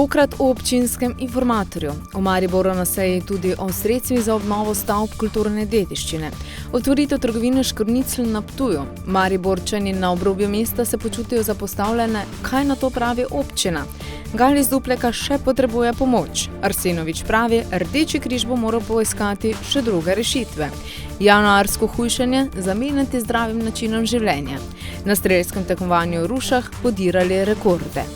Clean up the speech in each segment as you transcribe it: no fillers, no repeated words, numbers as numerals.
Tokrat o občinskem informatorju. V Mariboru na seji tudi o sredstvih za obnovo stavb kulturne dediščine. Otvoritev trgovine Škrnicl na Ptuju. Mariborčani na obrobju mesta se počutijo zapostavljene. Kaj na to pravi občina? Gal iz Dupleka še potrebuje pomoč. Arsenovič pravi, Rdeči križ bo moral poiskati še druge rešitve. Januarsko hujšanje zamenjati zdravim načinom življenja. Na strelskem tekmovanju v Rušah podirali rekorde.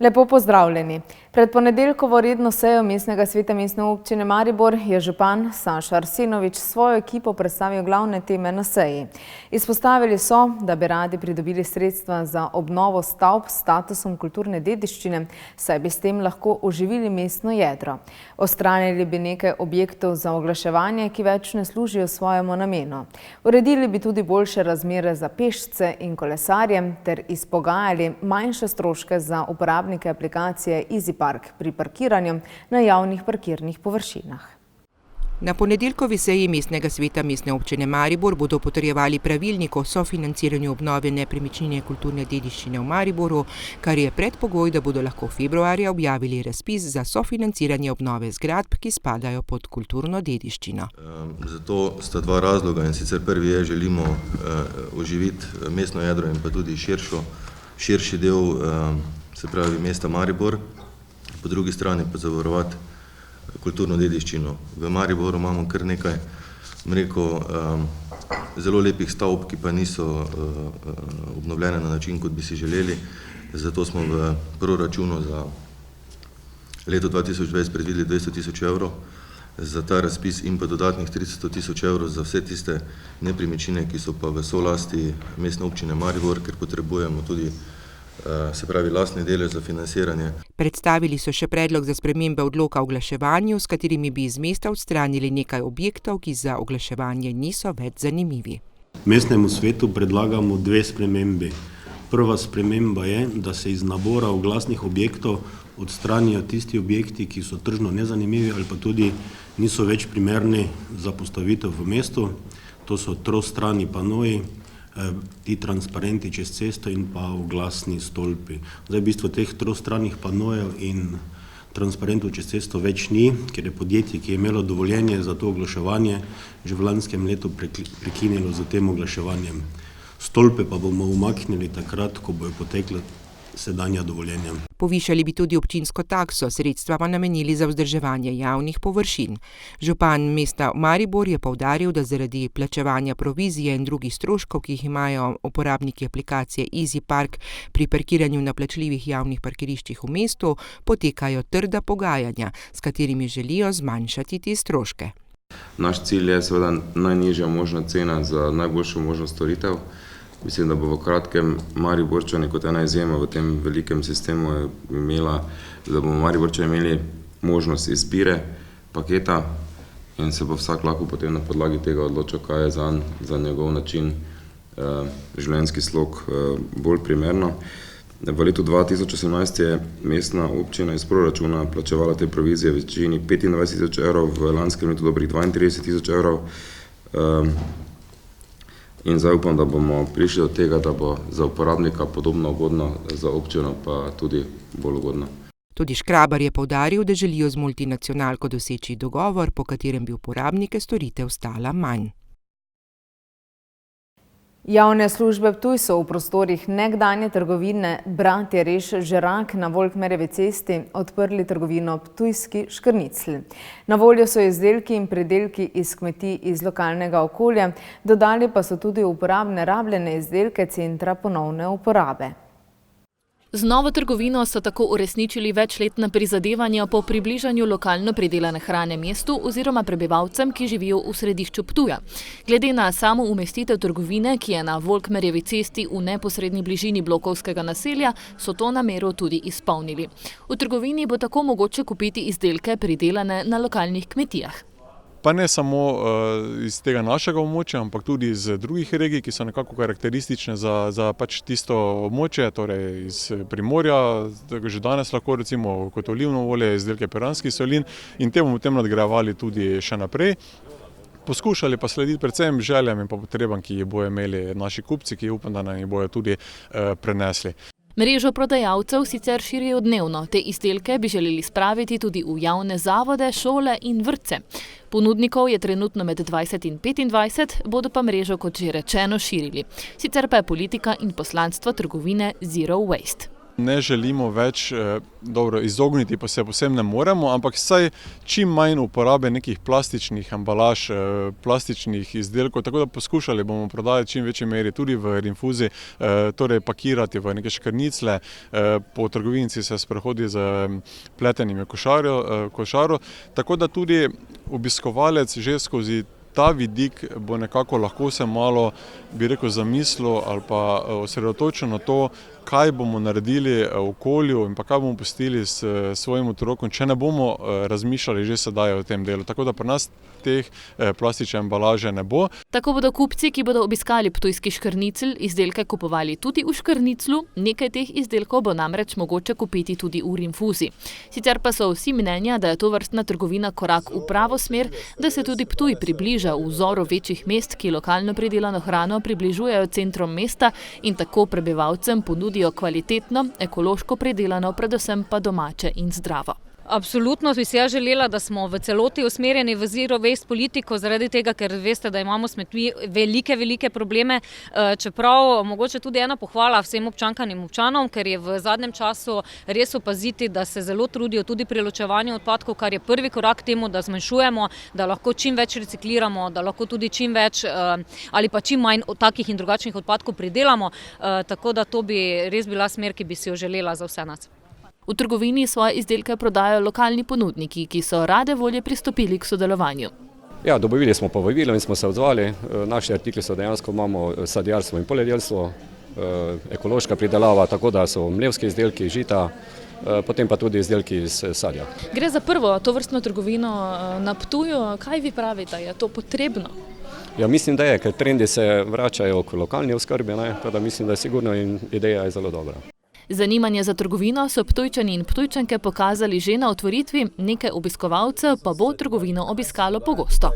Lepo pozdravljeni. Pred ponedeljkovo redno sejo mestnega sveta Mestne občine Maribor je župan Saša Arsenovič svojo ekipo predstavil glavne teme na seji. Izpostavili so, da bi radi pridobili sredstva za obnovo stavb s statusom kulturne dediščine, saj bi s tem lahko oživili mestno jedro. Odstranili bi nekaj objektov za oglaševanje, ki več ne služijo svojemu namenu. Uredili bi tudi boljše razmere za pešce in kolesarje ter izpogajali manjše stroške za uporabnike aplikacije EasyPark pri parkiranju na javnih parkirnih površinah. Na ponedeljkovi seji mestnega sveta Mestne občine Maribor bodo potrjevali pravilnik o sofinanciranju obnove nepremičnine kulturne dediščine v Mariboru, kar je predpogoj, da bodo lahko februarja objavili razpis za sofinanciranje obnove zgradb, ki spadajo pod kulturno dediščino. Zato sta dva razloga, in sicer prvi je, želimo oživiti mestno jedro in pa tudi širši del, se pravi mesta Maribor, po drugi strani pa zavarovati kulturno dediščino. V Mariboru imamo kar nekaj, zelo lepih stavb, ki pa niso obnovljene na način, kot bi si želeli. Zato smo v proračunu za leto 2020 predvideli 200 000 evrov za ta razpis in pa dodatnih 300 000 evrov za vse tiste nepremičnine, ki so pa v solasti Mestne občine Maribor, ker potrebujemo tudi lastni delež za financiranje. Predstavili so še predlog za spremembe odloka o oglaševanju, s katerimi bi iz mesta odstranili nekaj objektov, ki za oglaševanje niso več zanimivi. Mestnemu svetu predlagamo dve spremembi. Prva sprememba je, da se iz nabora oglasnih objektov odstranijo tisti objekti, ki so tržno nezanimivi ali pa tudi niso več primerni za postavitev v mestu. To so trostrani panoji, ti transparenti čez cesto in pa oglasni stolpi. Zdaj v bistvu teh trostranih panojev in transparentov čez cesto več ni, ker je podjetje, ki je imelo dovoljenje za to oglaševanje, že v lanskem letu prekinilo z tem oglaševanjem. Stolpe pa bomo umaknili takrat, ko bojo potekla sedanja dovoljenja. Povišali bi tudi občinsko takso, sredstva pa namenili za vzdrževanje javnih površin. Župan mesta Maribor je poudaril, da zaradi plačevanja provizije in drugih stroškov, ki jih imajo uporabniki aplikacije EasyPark pri parkiranju na plačljivih javnih parkiriščih v mestu, potekajo trda pogajanja, s katerimi želijo zmanjšati te stroške. Naš cilj je seveda najnižja možna cena za najboljšo možno storitev. Mislim, da bo v kratkem Mariborčani kot ena izjema v tem velikem sistemu imela, da bomo Mariborčani imeli možnost izbire paketa in se bo vsak lahko potem na podlagi tega odločil, kaj je za njegov način življenjski slog bolj primerno. V letu 2018 je mestna občina iz proračuna plačevala te provizije v višini 25 000 evrov, v lanskem letu dobrih 32 000 evrov. In zdaj upam, da bomo prišli do tega, da bo za uporabnika podobno ugodno, za občino pa tudi bolj ugodno. Tudi Škrabar je poudaril, da želijo z multinacionalko doseči dogovor, po katerem bi uporabnike storitev stala manj. Javne službe Ptuj so v prostorih nekdanje trgovine Bratje Reš Žerak na Volkmerjevi cesti odprli trgovino Ptujski Škrnicl. Na voljo so izdelki in predelki iz kmetij iz lokalnega okolja, dodali pa so tudi uporabne rabljene izdelke centra ponovne uporabe. Z novo trgovino so tako uresničili večletna prizadevanja po približanju lokalno pridelane hrane mestu oziroma prebivalcem, ki živijo v središču Ptuja. Glede na samo umestitev trgovine, ki je na Volkmerjevi cesti v neposredni bližini blokovskega naselja, so to namero tudi izpolnili. V trgovini bo tako mogoče kupiti izdelke pridelane na lokalnih kmetijah. Pa ne samo iz tega našega območja, ampak tudi iz drugih regij, ki so nekako karakteristične za tisto območje, torej iz Primorja, že danes lahko recimo kot olivno olje, izdelke piranskih solin in te bomo potem nadgrajevali tudi še naprej. Poskušali pa slediti predvsem željam in pa potrebam, ki jih bojo imeli naši kupci, ki upam, da nam jih bojo tudi prenesli. Mrežo prodajalcev sicer širijo dnevno, te izdelke bi želeli spraviti tudi v javne zavode, šole in vrtce. Ponudnikov je trenutno med 20 in 25, bodo pa mrežo, kot že rečeno, širili. Sicer pa je politika in poslanstvo trgovine Zero Waste. Ne želimo več, izogniti pa se povsem ne moremo, ampak vsaj čim manj uporabe nekih plastičnih embalaž, plastičnih izdelkov, tako da poskušali bomo prodajati čim večji meri tudi v rinfuzi, torej pakirati v neke škrnicle, po trgovinici se sprehodi z pletenimi košaro, tako da tudi obiskovalec že skozi ta vidik bo nekako lahko se malo, bi rekel, zamislil ali pa osredotočil na to, kaj bomo naredili v okolju in pa kaj bomo pustili s svojim otrokom, če ne bomo razmišljali že sedaj o tem delu. Tako da pri nas teh plastične embalaže ne bo. Tako bodo kupci, ki bodo obiskali ptujski škrnicl, izdelke kupovali tudi v škrniclu, nekaj teh izdelkov bo namreč mogoče kupiti tudi v rinfuzi. Sicer pa so vsi mnenja, da je tovrstna trgovina korak v pravo smer, da se tudi Ptuj približa vzoru večjih mest, ki lokalno pridelano hrano približujejo centrom mesta in tako prebivalcem ponudijo kvalitetno, ekološko pridelano, predvsem pa domače in zdravo. Absolutno bi si ja želela, da smo v celoti usmerjeni v zero waste politiko, zaradi tega, ker veste, da imamo s smetmi velike probleme, čeprav mogoče tudi ena pohvala vsem občankam in občanom, ker je v zadnjem času res opaziti, da se zelo trudijo tudi pri ločevanju odpadkov, kar je prvi korak temu, da zmanjšujemo, da lahko čim več recikliramo, da lahko tudi čim več ali pa čim manj takih in drugačnih odpadkov pridelamo, tako da to bi res bila smer, ki bi si jo želela za vse nas. V trgovini svoje izdelke prodajajo lokalni ponudniki, ki so rade volje pristopili k sodelovanju. Ja, dobili smo povabilo in smo se odzvali. Naši artikli so dejansko, imamo sadjarstvo in poljedelstvo, ekološka pridelava, tako da so mlevski izdelki, žita, potem pa tudi izdelki iz sadja. Gre za prvo tovrstno trgovino na Ptuju. Kaj vi pravite, je to potrebno? Ja, mislim, da je, ker trendi se vračajo k lokalni oskrbi, tako da mislim, da je sigurno in ideja je zelo dobra. Zanimanje za trgovino so Ptujčani in Ptujčanke pokazali že na otvoritvi, nekaj obiskovalcev pa bo trgovino obiskalo pogosto.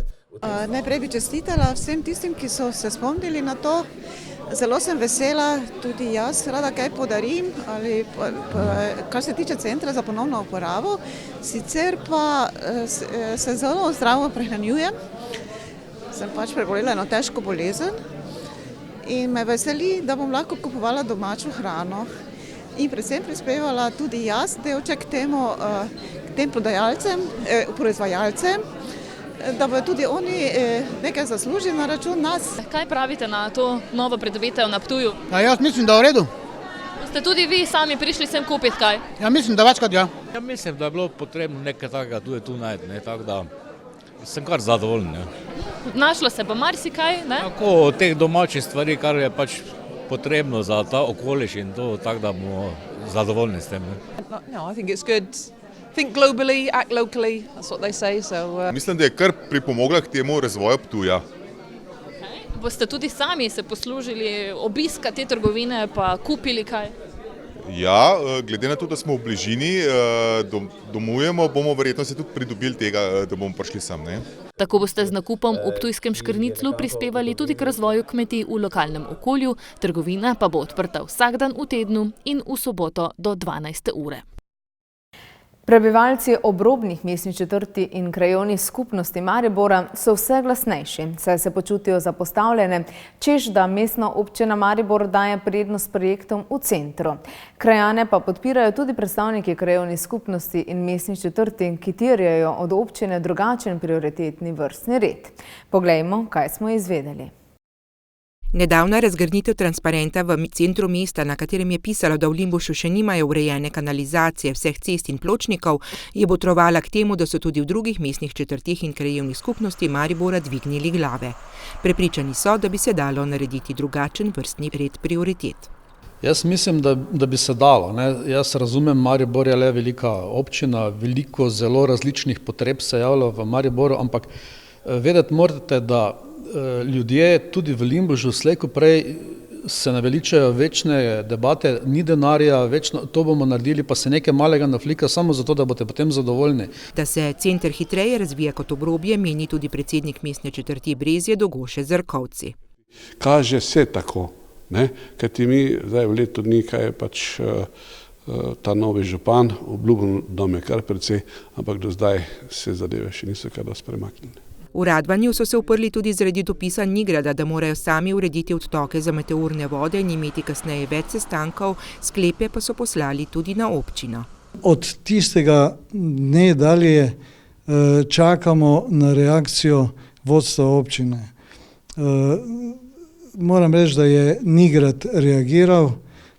Najprej bi čestitala vsem tistim, ki so se spomnili na to. Zelo sem vesela, tudi jaz rada kaj podarim, kar se tiče centra za ponovno uporabo. Sicer pa se zelo zdravo prehranjujem. Sem pač prebolela eno težko bolezen in me veseli, da bom lahko kupovala domačo hrano. In predvsem prispevala tudi jaz delček k tem proizvajalcem, da bodo tudi oni nekaj zaslužili na račun nas. Kaj pravite na to novo pridobitev na Ptuju? Jaz mislim, da je v redu. Ste tudi vi sami prišli sem kupiti kaj? Ja, mislim, da večkrat ja. Ja, mislim, da je bilo potrebno nekaj takega tudi tu najti, tako da sem kar zadovoljen. Našlo se pa marsikaj, ne? Tako od teh domačih stvari, kar je pač potrebno za ta okoliš in to, tako da bomo zadovoljni s tem. No, I think it's good. Think globally, act locally, that's what they say. Mislim, da je kar pripomogla k temu razvoju Ptuja. Boste tudi sami se poslužili obiska te trgovine pa kupili kaj? Ja, glede na to, da smo v bližini, domujemo, bomo verjetno se tudi pridobili tega, da bomo prišli sem. Tako boste z nakupom v ptujskem škrniclu prispevali tudi k razvoju kmetij v lokalnem okolju, trgovina pa bo odprta vsak dan v tednu in v soboto do 12. ure. Prebivalci obrobnih mestnih četrti in krajevnih skupnosti Maribora so vse glasnejši, saj se počutijo zapostavljene, češ da mestna občina Maribor daje prednost projektom v centru. Krajane pa podpirajo tudi predstavniki krajevnih skupnosti in mestnih četrti, ki terjajo od občine drugačen prioritetni vrstni red. Poglejmo, kaj smo izvedeli. Nedavna razgrnitev transparenta v centru mesta, na katerem je pisalo, da v Limbušu še nimajo urejene kanalizacije vseh cest in pločnikov, je botrovala k temu, da so tudi v drugih mestnih četrtih in krajevnih skupnosti Maribora dvignili glave. Prepričani so, da bi se dalo narediti drugačen vrstni red prioritet. Jaz mislim, da bi se dalo. Jaz razumem, Maribor je le velika občina, veliko zelo različnih potreb se javlja v Mariboru, ampak vedeti morate, da ljudje tudi v Limbušu slej ko prej se naveličajo večne debate, ni denarja, večno, to bomo naredili, pa se nekaj malega naflika samo zato, da boste potem zadovoljni. Da se center hitreje razvija kot obrobje, meni tudi predsednik mestne četrti Brezje Dogoše Zrkovci. Kaže se tako, Kajti mi zdaj v letu dni, kaj je pač ta novi župan obljubil, da me kar precej, ampak do zdaj se zadeve še niso kaj dosti premaknile. V Radvanju so se uprli tudi zaradi dopisa Nigrada, da morajo sami urediti odtoke za meteorne vode in imeti kasneje več sestankov, sklepe pa so poslali tudi na občino. Od tistega dne dalje čakamo na reakcijo vodstva občine. Moram reči, da je Nigrad reagiral,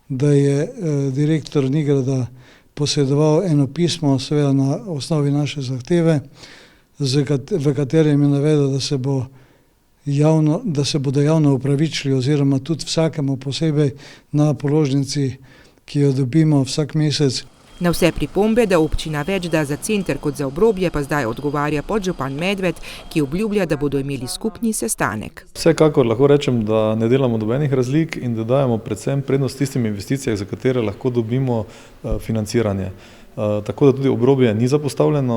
da je direktor Nigrada posredoval eno pismo, seveda na osnovi naše zahteve, v katerem je navedel, da se bodo javno opravičili oziroma tudi vsakemu posebej na položnici, ki jo dobimo vsak mesec. Na vse pripombe, da občina več da za center kot za obrobje, pa zdaj odgovarja podžupan Medved, ki obljublja, da bodo imeli skupni sestanek. Vsekakor lahko rečem, da ne delamo nobenih razlik in da dajemo predvsem prednost tistim investicijam, za katere lahko dobimo financiranje. Tako da tudi obrobje ni zapostavljeno,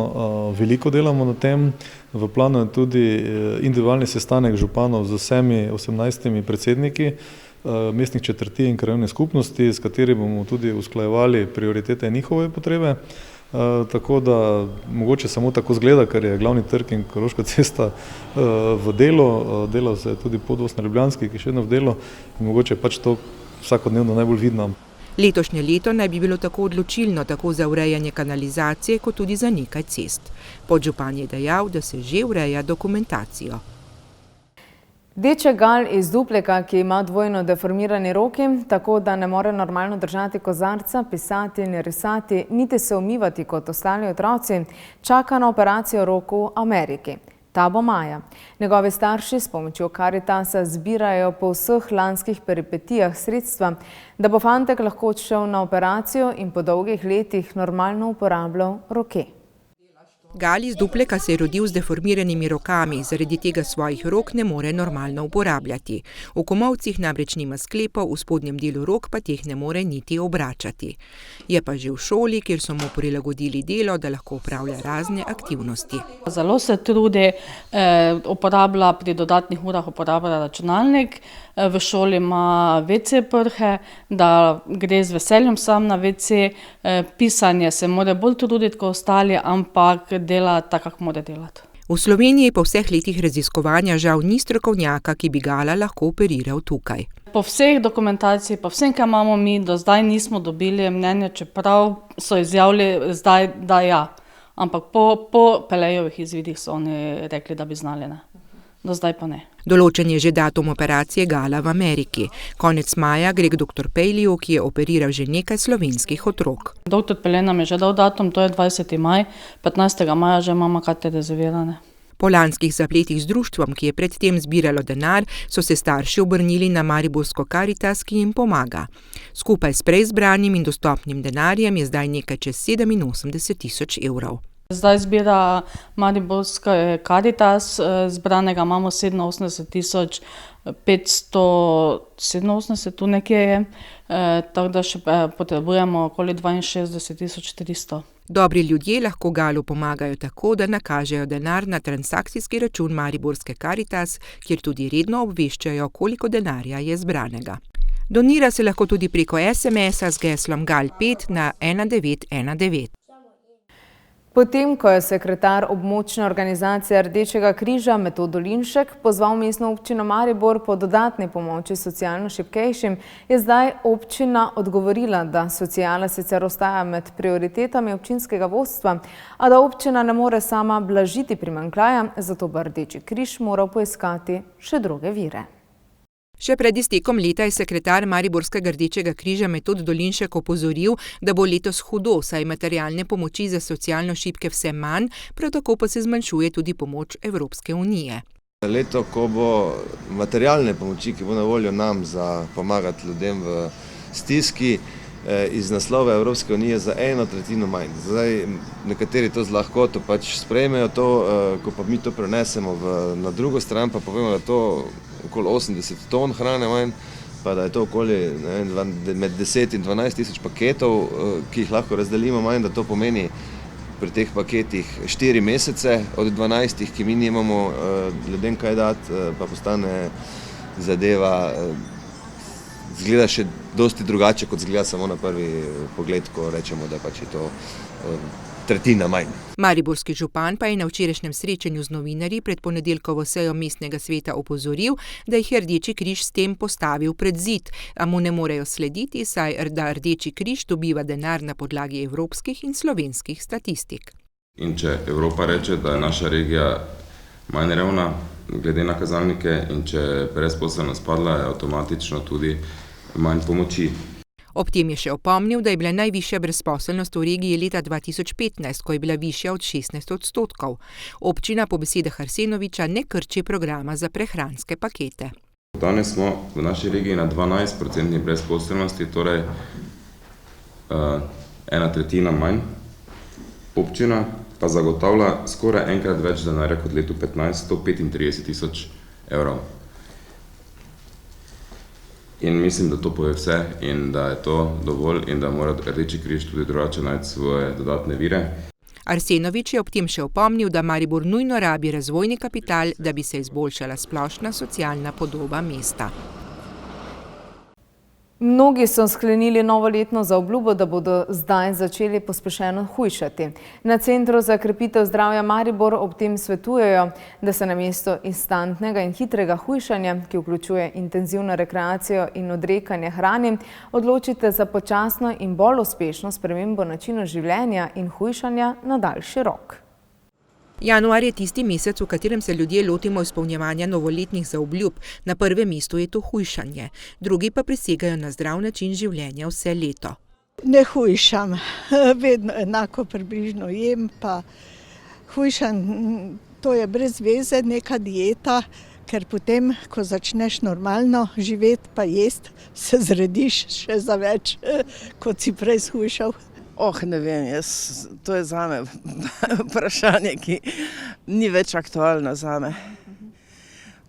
veliko delamo na tem. V planu je tudi individualni sestanek županov z vsemi 18 predsedniki mestnih četrti in krajevne skupnosti, s kateri bomo tudi usklajevali prioritete in njihove potrebe. Tako da mogoče samo tako zgleda, ker je glavni trg in Koroška cesta v delu, dela se tudi podvoz na Ljubljanski, ki je še vedno v delu in mogoče pač to vsakodnevno najbolj vidno. Letošnje leto naj bi bilo tako odločilno tako za urejanje kanalizacije, kot tudi za nekaj cest. Podžupan je dejal, da se že ureja dokumentacijo. Deček gal iz Dupleka, ki ima dvojno deformirani roki, tako da ne more normalno držati kozarca, pisati in risati, niti se umivati kot ostali otroci, čaka na operacijo roku v Ameriki. Ta bo maja. Njegovi starši s pomočjo Karitasa zbirajo po vseh lanskih peripetijah sredstva, da bo fantek lahko odšel na operacijo in po dolgih letih normalno uporabljal roke. Gal iz Dupleka se je rodil z deformiranimi rokami, zaradi tega svojih rok ne more normalno uporabljati. V komolcih namreč nima sklepov, v spodnjem delu rok pa teh ne more niti obračati. Je pa že v šoli, kjer so mu prilagodili delo, da lahko upravlja razne aktivnosti. Zelo se trudi, uporablja pri dodatnih urah uporablja računalnik, v šoli ima WC prhe, da gre z veseljem sam na WC, pisanje se mora bolj truditi kot ostali, ampak dela tako, kako mora delati. V Sloveniji po vseh letih raziskovanja žal ni strokovnjaka, ki bi Gala lahko operiral tukaj. Po vseh dokumentaciji, po vsem, kar imamo mi, do zdaj nismo dobili mnenja, čeprav so izjavili zdaj, da ja. Ampak po Pelejovih izvidih so oni rekli, da bi znali, ne. Do zdaj pa ne. Določen je že datum operacije Gala v Ameriki. Konec maja gre k dr. Pejliju, ki je operiral že nekaj slovenskih otrok. Dr. Pelej nam je že dal datum, to je 20. maj, 15. maja že imamo karte rezervirane. Po lanskih zapletih z društvom, ki je predtem zbiralo denar, so se starši obrnili na mariborsko Karitas, ki jim pomaga. Skupaj s prej zbranim in dostopnim denarjem je zdaj nekaj čez 87 000 evrov. Zdaj zbira mariborska Karitas, zbranega imamo 87 587, tu nekje je, tako da še potrebujemo okoli 62 300. Dobri ljudje lahko Galu pomagajo tako, da nakažejo denar na transakcijski račun mariborske Karitas, kjer tudi redno obveščajo, koliko denarja je zbranega. Donira se lahko tudi preko SMS-a z geslom GAL5 na 1919. Potem, ko je sekretar območne organizacije Rdečega križa Metod Dolinšek pozval mestno občino Maribor po dodatni pomoči socialno šibkejšim, je zdaj občina odgovorila, da sociala sicer ostaja med prioritetami občinskega vodstva, a da občina ne more sama blažiti primanjkljaja, zato bo Rdeči križ moral poiskati še druge vire. Še pred iztekom leta je sekretar Mariborskega Rdečega križa Metod Dolinšek opozoril, da bo letos hudo, saj materialne pomoči za socialno šibke vse manj, prav tako pa se zmanjšuje tudi pomoč Evropske unije. Leto, ko bo materialne pomoči, ki bo na voljo nam za pomagati ljudem v stiski, iz naslova Evropske unije za 1/3 manj. Zdaj, nekateri to z lahkoto pač sprejmejo to, ko pa mi to prenesemo na drugo stran, pa povemo, da to okoli 80 ton hrane manj, pa da je to okoli med 10 in 12 tisoč paketov, ki jih lahko razdelimo manj, da to pomeni pri teh paketih 4 mesece od 12, ki mi nimamo ljudem kaj dati, pa postane zadeva zgleda še dosti drugače, kot zgleda samo na prvi pogled, ko rečemo, da pač je to tretjina manj. Mariborski župan pa je na včerajšnjem srečanju z novinarji pred ponedeljkovo sejo mestnega sveta opozoril, da jih je Rdeči križ s tem postavil pred zid, a mu ne morejo slediti, saj da Rdeči križ dobiva denar na podlagi evropskih in slovenskih statistik. In če Evropa reče, da je naša regija manj revna glede na kazalnike in če je brezposelnost padla, je avtomatično tudi manj pomoči. Ob tem je še opomnil, da je bila najvišja brezposelnost v regiji leta 2015, ko je bila višja od 16%. Občina po besedah Arsenoviča ne krči programa za prehranske pakete. Danes smo v naši regiji na 12% brezposelnosti, torej 1/3 manj. Občina pa zagotavlja skoraj enkrat več denarja kot letu 15, 135 tisoč evrov. In mislim, da to pove vse in da je to dovolj in da mora Rdeči križ tudi drugače najti svoje dodatne vire. Arsenovič je ob tem še opomnil, da Maribor nujno rabi razvojni kapital, da bi se izboljšala splošna socialna podoba mesta. Mnogi so sklenili novoletno zaobljubo, da bodo zdaj začeli pospešeno hujšati. Na Centru za krepitev zdravja Maribor ob tem svetujejo, da se namesto instantnega in hitrega hujšanja, ki vključuje intenzivno rekreacijo in odrekanje hrani, odločite za počasno in bolj uspešno spremembo načina življenja in hujšanja na daljši rok. Januar je tisti mesec, v katerem se ljudje lotimo izpolnjevanja novoletnih zaobljub. Na prvem mestu je to hujšanje. Drugi pa prisegajo na zdrav način življenja vse leto. Ne hujšam, vedno enako približno jem, pa hujšam, to je brez veze, neka dieta, ker potem, ko začneš normalno živeti pa jesti, se zrediš še za več, kot si prej shujšal. Ne vem, to je zame vprašanje, ki ni več aktualno zame.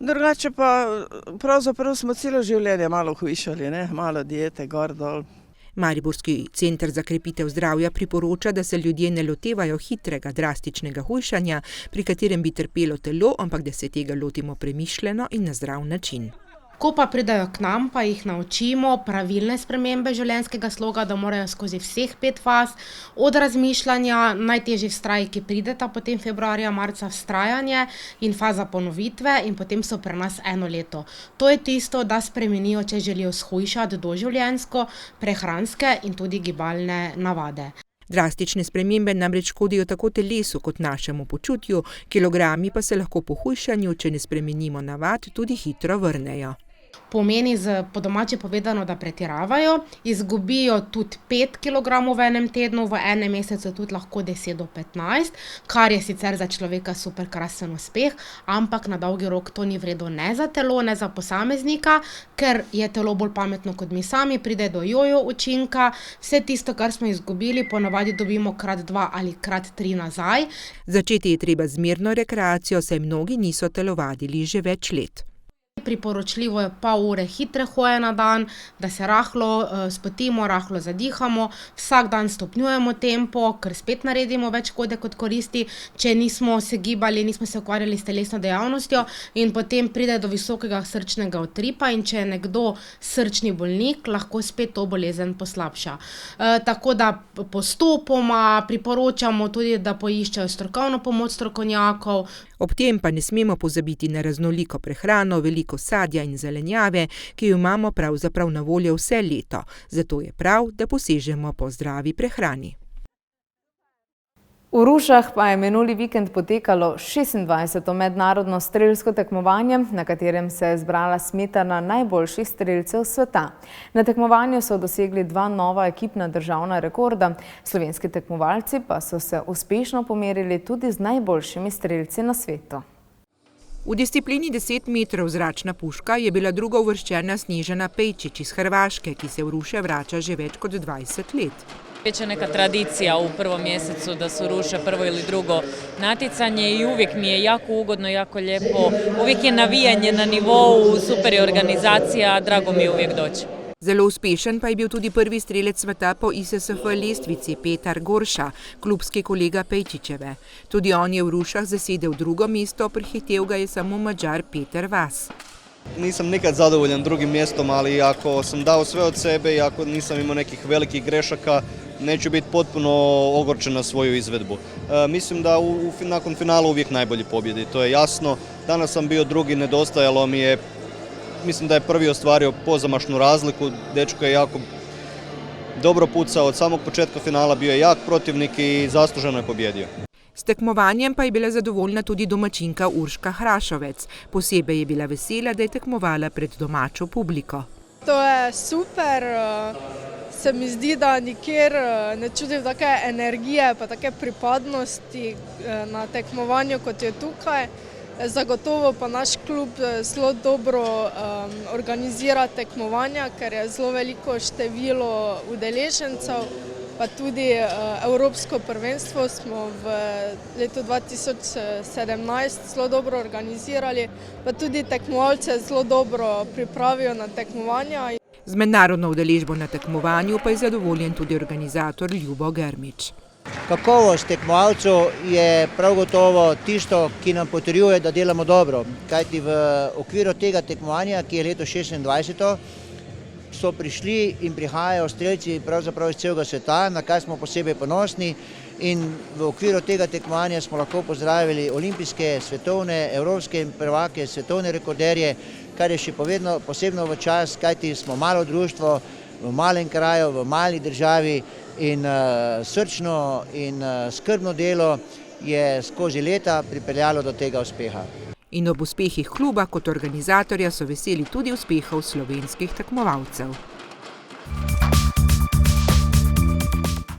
Drugače pa pravzaprav smo celo življenje malo hujšali, malo diete, gor, dol. Mariborski center za krepitev zdravja priporoča, da se ljudje ne lotevajo hitrega, drastičnega hujšanja, pri katerem bi trpelo telo, ampak da se tega lotimo premišljeno in na zdrav način. Ko pa pridajo k nam, pa jih naučimo pravilne spremembe življenjskega sloga, da morajo skozi vseh 5 faz, od razmišljanja, najtežji vztraji, ki prideta potem februarja, marca vztrajanje in faza ponovitve in potem so pri nas 1 leto. To je tisto, da spremenijo, če želijo shujšati doživljenjsko, prehranske in tudi gibalne navade. Drastične spremembe namreč škodijo tako telesu kot našemu počutju, kilogrami pa se lahko po hujšanju, če ne spremenimo navad, tudi hitro vrnejo. Pomeni, po domače povedano, da pretiravajo, izgubijo tudi 5 kg v enem tednu, v enem mesecu tudi lahko 10 do 15, kar je sicer za človeka super krasen uspeh, ampak na dolgi rok to ni vredno ne za telo, ne za posameznika, ker je telo bolj pametno kot mi sami, pride do jojo učinka, vse tisto, kar smo izgubili, ponavadi dobimo krat 2 ali krat 3 nazaj. Začeti je treba z mirno rekreacijo, saj mnogi niso telovadili že več let. Priporočljivo je pol ure hitre hoje na dan, da se rahlo spotimo, rahlo zadihamo, vsak dan stopnjujemo tempo, ker spet naredimo več škode kot koristi, če nismo se gibali, nismo se ukvarjali s telesno dejavnostjo in potem pride do visokega srčnega utripa in če je nekdo srčni bolnik, lahko spet to bolezen poslabša. Tako da postopoma priporočamo tudi, da poiščejo strokovno pomoč strokovnjakov. Ob tem pa ne smemo pozabiti na raznoliko prehrano, veliko sadja in zelenjave, ki jo imamo pravzaprav na voljo vse leto. Zato je prav, da posežemo po zdravi prehrani. V Rušah pa je minuli vikend potekalo 26. mednarodno strelsko tekmovanje, na katerem se je zbrala smetana najboljših strelcev sveta. Na tekmovanju so dosegli 2 nova ekipna državna rekorda, slovenski tekmovalci pa so se uspešno pomerili tudi z najboljšimi strelci na svetu. V disciplini 10 metrov zračna puška je bila druga uvrščena Snežana Pejčič iz Hrvaške, ki se v Ruše vrača že več kot 20 let. Već je neka tradicija u prvom mjesecu da su Ruše prvo ili drugo natjecanje i uvijek mi je jako ugodno, jako lijepo. Uvijek je navijanje na nivou, super je organizacija, drago mi je uvijek doći. Zelo uspešen pa je bil tudi prvi strelec sveta po ISSF lestvici Petar Gorša, klubski kolega Pejčičeve. Tudi on je v Rušah zasedel drugo mesto, prehitel ga je samo Madžar Peter Vas. Nisam nikad zadovoljan drugim mjestom, ali ako sam dao sve od sebe i ako nisam imao nekih velikih grešaka, neću biti potpuno ogorčen na svoju izvedbu. Mislim da nakon finala uvijek najbolji pobjedi, to je jasno. Danas sam bio drugi, nedostajalo mi je, mislim da je prvi ostvario pozamašnu razliku, dečko je jako dobro pucao od samog početka finala, bio je jak protivnik i zasluženo je pobjedio. S tekmovanjem pa je bila zadovoljna tudi domačinka Urška Hrašovec. Posebej je bila vesela, da je tekmovala pred domačo publiko. To je super, se mi zdi, da nikjer ne čutim take energije pa take pripadnosti na tekmovanju, kot je tukaj. Zagotovo pa naš klub zelo dobro organizira tekmovanja, ker je zelo veliko število udeležencev, pa tudi Evropsko prvenstvo smo v letu 2017 zelo dobro organizirali, pa tudi tekmovalce zelo dobro pripravijo na tekmovanja. Z mednarodno udeležbo na tekmovanju pa je zadovoljen tudi organizator Ljubo Grmič. Kakovost tekmovalcev je prav gotovo tisto, ki nam potrjuje, da delamo dobro. Kajti v okviru tega tekmovanja, ki je leto 26, so prišli in prihajajo strelci pravzaprav iz celega sveta, na kaj smo posebej ponosni. In v okviru tega tekmovanja smo lahko pozdravili olimpijske, svetovne, evropske prvake, svetovne rekorderje, kar je še posebno v čas, kajti smo malo društvo, v malem kraju, v mali državi in srčno in skrbno delo je skozi leta pripeljalo do tega uspeha. In ob uspehih kluba kot organizatorja so veseli tudi uspehov slovenskih tekmovalcev.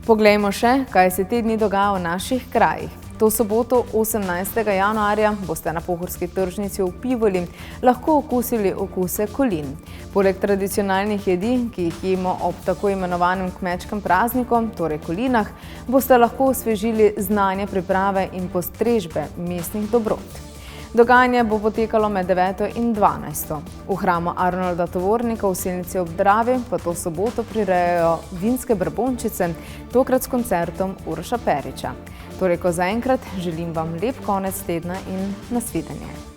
Poglejmo še, kaj se te dni dogaja v naših krajih. To soboto 18. januarja boste na pohorski tržnici v Pivoli lahko okusili okuse kolin. Poleg tradicionalnih jedi, ki jih jemo ob tako imenovanem kmečkem prazniku, torej kolinah, boste lahko osvežili znanje priprave in postrežbe mestnih dobrot. Dogajanje bo potekalo med 9. in 12. V hramu Arnolda Tovornika v Selnici ob Dravi pa to soboto prirejajo vinske brbončice, tokrat s koncertom Uroša Periča. Torej, ko zaenkrat želim vam lep konec tedna in nasvidenje.